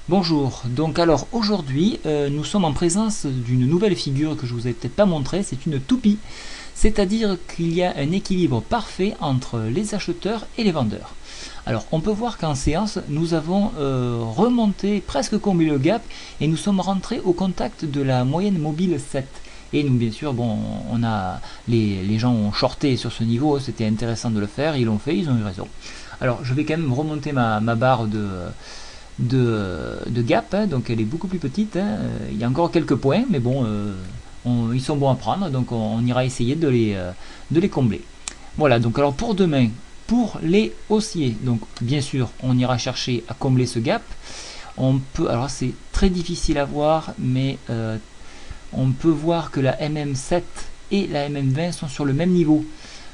Bonjour, donc alors aujourd'hui nous sommes en présence d'une nouvelle figure que je vous ai peut-être pas montrée, c'est une toupie. C'est-à-dire qu'il y a un équilibre parfait entre les acheteurs et les vendeurs. Alors on peut voir qu'en séance nous avons remonté, presque comblé le gap et nous sommes rentrés au contact de la moyenne mobile 7. Et nous bien sûr, bon, on a les gens ont shorté sur ce niveau, c'était intéressant de le faire, ils l'ont fait, ils ont eu raison. Alors je vais quand même remonter ma barre de gap, hein, donc elle est beaucoup plus petite, hein. Il y a encore quelques points, mais bon, ils sont bons à prendre, donc on ira essayer de les combler. Voilà, donc alors pour demain, pour les haussiers, donc bien sûr, on ira chercher à combler ce gap. On peut, alors c'est très difficile à voir, mais on peut voir que la MM7 et la MM20 sont sur le même niveau.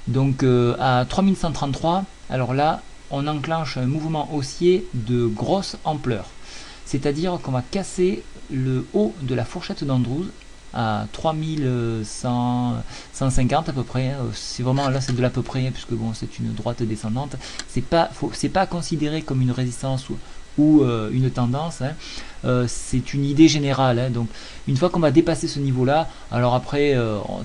Donc à 3133, alors là, on enclenche un mouvement haussier de grosse ampleur. C'est-à-dire qu'on va casser le haut de la fourchette d'Andrews à 3150 à peu près. C'est vraiment là, c'est de l'à peu près, puisque bon, c'est une droite descendante. C'est pas considéré comme une résistance ou une tendance, hein. C'est une idée générale, hein. Donc une fois qu'on va dépasser ce niveau là, alors après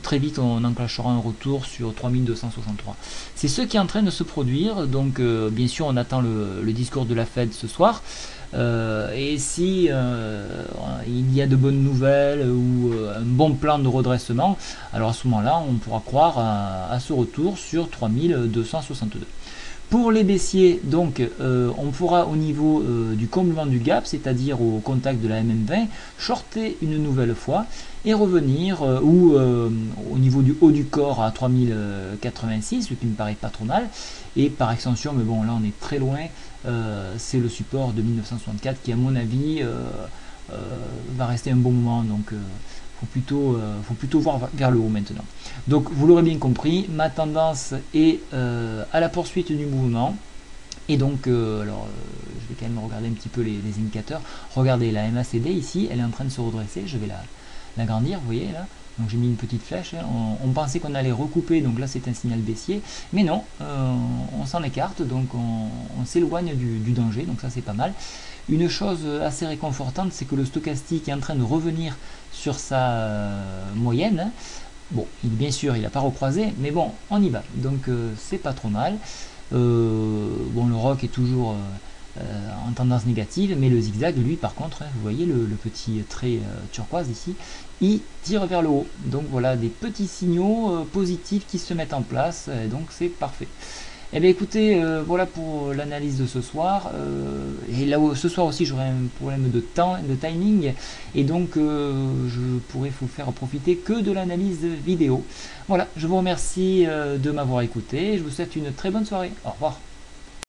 très vite on enclenchera un retour sur 3263. C'est ce qui est en train de se produire, donc bien sûr on attend le discours de la Fed ce soir. Et si il y a de bonnes nouvelles ou un bon plan de redressement, alors à ce moment là on pourra croire à ce retour sur 3262. Pour les baissiers, donc, on pourra au niveau du comblement du gap, c'est-à-dire au contact de la MM20, shorter une nouvelle fois et revenir au niveau du haut du corps à 3086, ce qui me paraît pas trop mal. Et par extension, mais bon, là on est très loin, c'est le support de 1964 qui, à mon avis, va rester un bon moment. Donc, faut plutôt voir vers le haut maintenant. Donc vous l'aurez bien compris, ma tendance est à la poursuite du mouvement. Et donc, je vais quand même regarder un petit peu les indicateurs. Regardez, la MACD ici, elle est en train de se redresser. Je vais l'agrandir, vous voyez là. Donc j'ai mis une petite flèche, hein. On pensait qu'on allait recouper, donc là c'est un signal baissier. Mais non, on s'en écarte, donc on s'éloigne du danger, donc ça c'est pas mal. Une chose assez réconfortante, c'est que le stochastique est en train de revenir sur sa moyenne, hein. Bon, bien sûr, il n'a pas recroisé, mais bon, on y va. Donc c'est pas trop mal. Bon, le rock est toujours en tendance négative, mais le zigzag, lui, par contre, hein, vous voyez le petit trait turquoise ici, il tire vers le haut. Donc voilà, des petits signaux positifs qui se mettent en place, donc c'est parfait. Eh bien écoutez, voilà pour l'analyse de ce soir. Et là, ce soir aussi, j'aurai un problème de temps, de timing. Et donc, je pourrais vous faire profiter que de l'analyse vidéo. Voilà, je vous remercie de m'avoir écouté. Je vous souhaite une très bonne soirée. Au revoir.